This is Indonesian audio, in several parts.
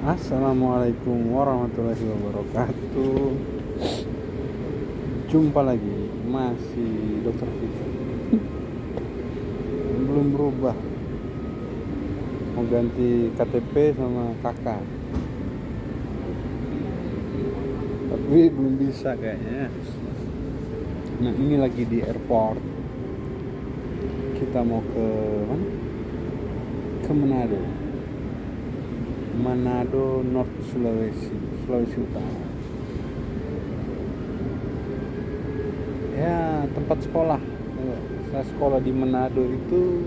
Assalamualaikum warahmatullahi wabarakatuh. Jumpa lagi, masih Dokter Fika. Belum berubah. Mau ganti KTP sama kakak, tapi belum bisa kayaknya. Nah, ini lagi di airport. Kita mau ke mana? Ke Manado, North Sulawesi Utara. Ya, tempat sekolah. Saya sekolah di Manado itu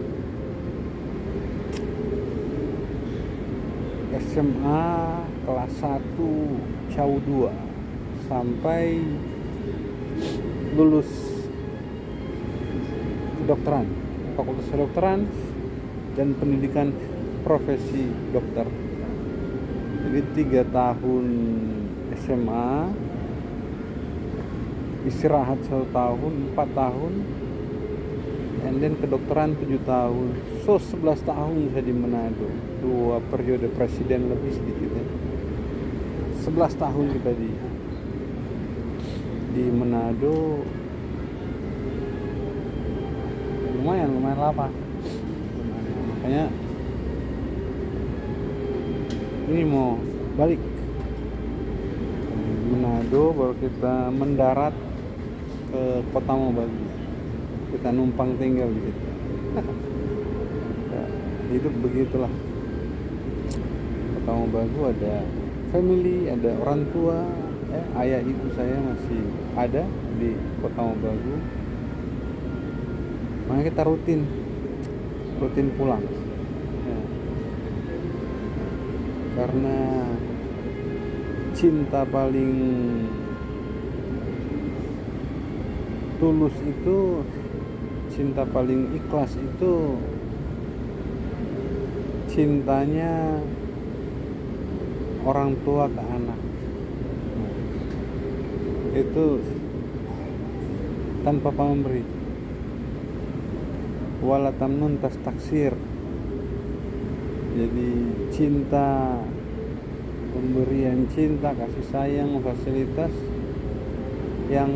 SMA kelas 1 CAU 2 sampai lulus kedokteran, fakultas kedokteran dan pendidikan profesi dokter. Jadi 3 tahun SMA, istirahat 1 tahun, 4 tahun, and then kedokteran 7 tahun. So 11 tahun saya di Manado, 2 periode presiden lebih sedikit ya. 11 tahun kita di Manado. Lumayan lama. Makanya ini mau balik Manado, baru kita mendarat ke Kota Mobagu. Kita numpang tinggal di situ. Ya, hidup begitulah. Kota Mobagu ada family, ada orang tua, ayah ibu saya masih ada di Kota Mobagu. Makanya kita rutin pulang ya. Karena cinta paling tulus itu, cinta paling ikhlas itu cintanya orang tua ke anak. Itu tanpa pamrih. Wala tamnun tas taksir. Jadi cinta, pemberian cinta, kasih sayang, fasilitas yang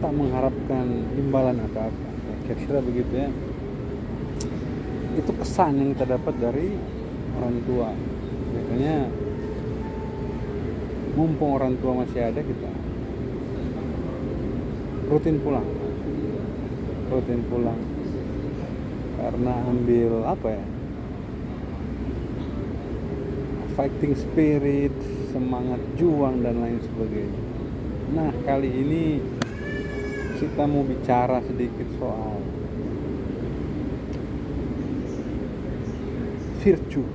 tak mengharapkan imbalan apa-apa. Kira-kira begitu ya. Itu kesan yang kita dapat dari orang tua. Makanya mumpung orang tua masih ada, kita rutin pulang karena ambil fighting spirit, semangat juang dan lain sebagainya. Nah, kali ini kita mau bicara sedikit soal virtue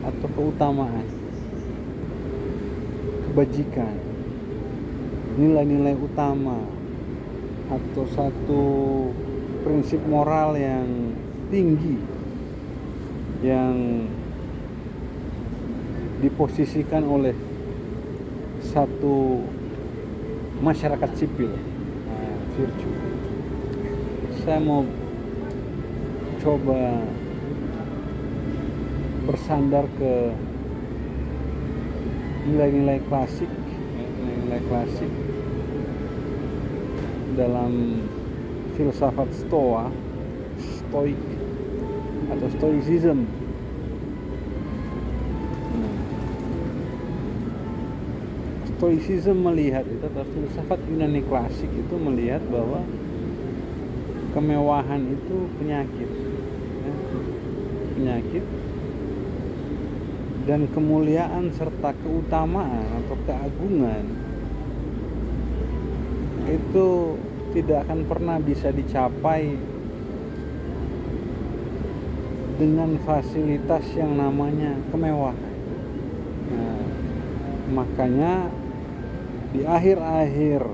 atau keutamaan, kebajikan, nilai-nilai utama atau satu prinsip moral yang tinggi yang diposisikan oleh satu masyarakat sipil. Virtue. Saya mau coba bersandar ke nilai-nilai klasik dalam filsafat stoik atau stoicism. Stoicism melihat itu, atau filsafat Yunani klasik itu melihat bahwa kemewahan itu penyakit, dan kemuliaan serta keutamaan atau keagungan itu tidak akan pernah bisa dicapai dengan fasilitas yang namanya kemewahan. Nah, makanya di akhir-akhir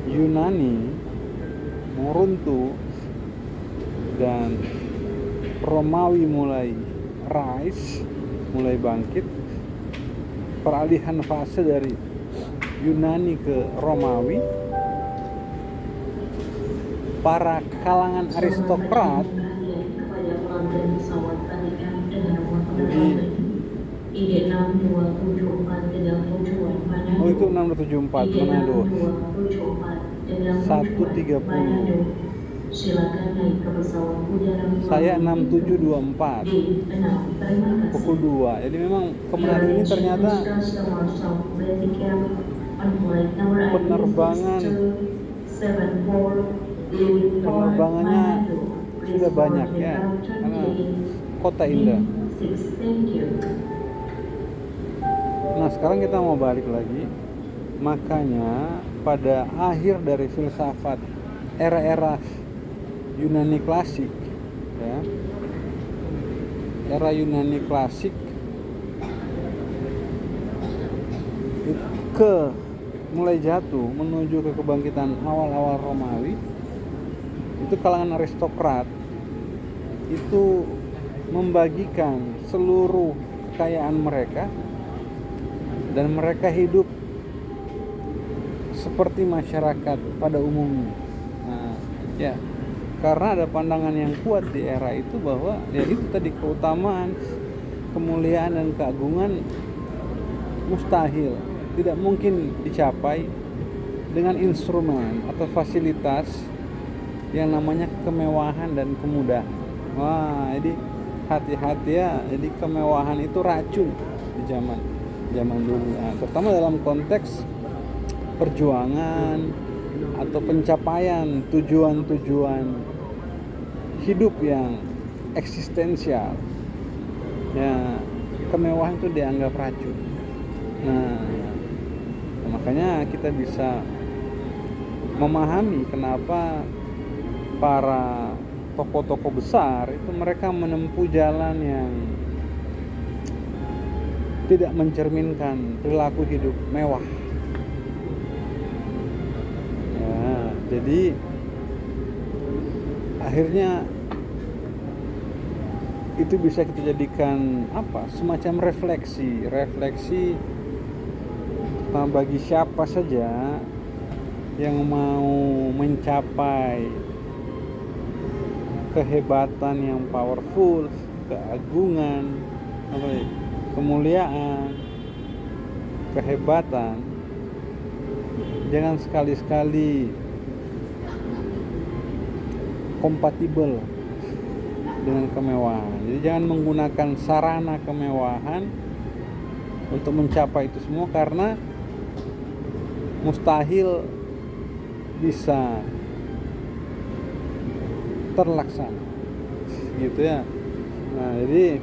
Yunani mau runtuh dan Romawi mulai bangkit, peralihan fase dari Yunani ke Romawi, para kalangan aristokrat, jadi Oh itu 674 Manado. 1.30. Saya 6.724 pukul 2. Jadi memang ke Manado ini ternyata penerbangannya sudah banyak ya, karena kota indah. Nah sekarang kita mau balik lagi. Makanya pada akhir dari filsafat era-era Yunani klasik ya, era Yunani klasik mulai jatuh menuju ke kebangkitan awal-awal Romawi, itu kalangan aristokrat itu membagikan seluruh kekayaan mereka dan mereka hidup seperti masyarakat pada umumnya. Nah, ya, karena ada pandangan yang kuat di era itu bahwa ya itu tadi, keutamaan, kemuliaan dan keagungan mustahil, tidak mungkin dicapai dengan instrumen atau fasilitas yang namanya kemewahan dan kemudahan. Wah, jadi hati-hati ya. Jadi kemewahan itu racun di zaman dulu. Nah, terutama dalam konteks perjuangan atau pencapaian tujuan-tujuan hidup yang eksistensial. Ya, kemewahan itu dianggap racun. Nah, makanya kita bisa memahami kenapa para tokoh-tokoh besar itu mereka menempuh jalan yang tidak mencerminkan perilaku hidup mewah. Ya, jadi akhirnya itu bisa kita jadikan semacam refleksi bagi siapa saja yang mau mencapai kehebatan yang powerful, keagungan, kemuliaan, kehebatan, jangan sekali-sekali kompatibel dengan kemewahan. Jadi jangan menggunakan sarana kemewahan untuk mencapai itu semua, karena mustahil bisa terlaksana gitu ya. Nah, jadi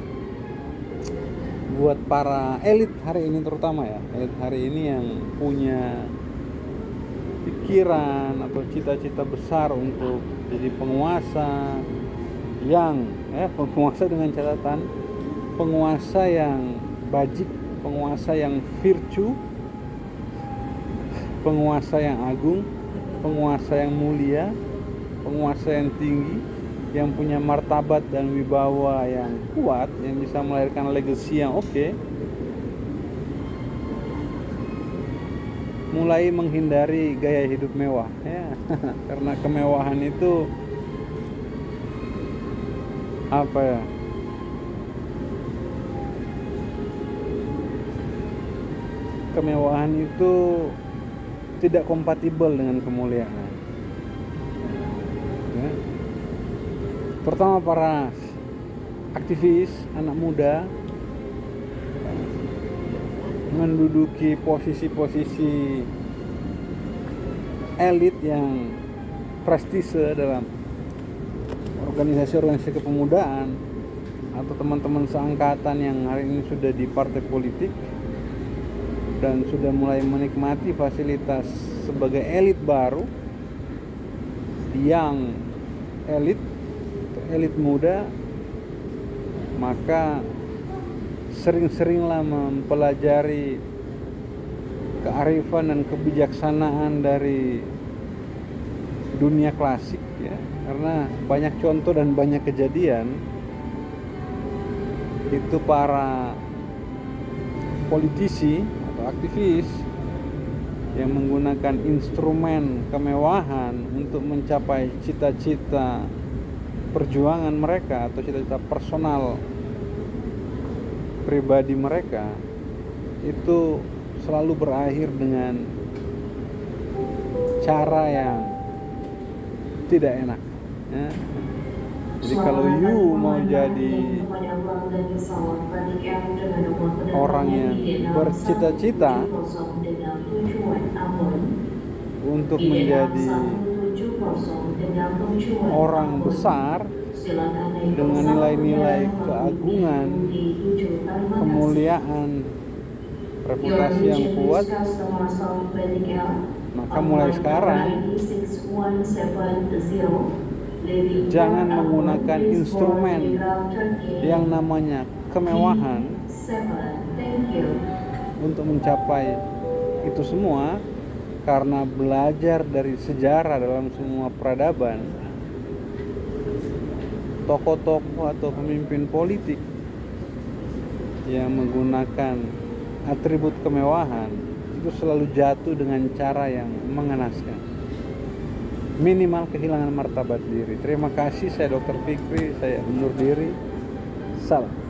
buat para elit hari ini, terutama ya elit hari ini yang punya pikiran atau cita-cita besar untuk jadi penguasa penguasa dengan catatan penguasa yang bajik, penguasa yang virtue, penguasa yang agung, penguasa yang mulia, penguasa yang tinggi, yang punya martabat dan wibawa yang kuat, yang bisa melahirkan legacy yang oke. Mulai menghindari gaya hidup mewah ya. Karena kemewahan itu kemewahan itu tidak kompatibel dengan kemuliaan ya. Pertama, para aktivis anak muda menduduki posisi-posisi elit yang prestise dalam organisasi kepemudaan, atau teman-teman seangkatan yang hari ini sudah di partai politik dan sudah mulai menikmati fasilitas sebagai elit baru, yang elit muda, maka sering-seringlah mempelajari kearifan dan kebijaksanaan dari dunia klasik ya, karena banyak contoh dan banyak kejadian itu para politisi atau aktivis yang menggunakan instrumen kemewahan untuk mencapai cita-cita perjuangan mereka atau cita-cita personal pribadi mereka, itu selalu berakhir dengan cara yang tidak enak, ya. Jadi kalau you mau jadi orang yang bercita-cita untuk menjadi orang besar dengan nilai-nilai keagungan, kemuliaan, reputasi yang kuat, maka mulai sekarang jangan menggunakan instrumen yang namanya kemewahan untuk mencapai itu semua, karena belajar dari sejarah dalam semua peradaban, tokoh-tokoh atau pemimpin politik yang menggunakan atribut kemewahan itu selalu jatuh dengan cara yang mengenaskan, minimal kehilangan martabat diri. Terima kasih, saya Dr. Fikri, saya undur diri. Salam.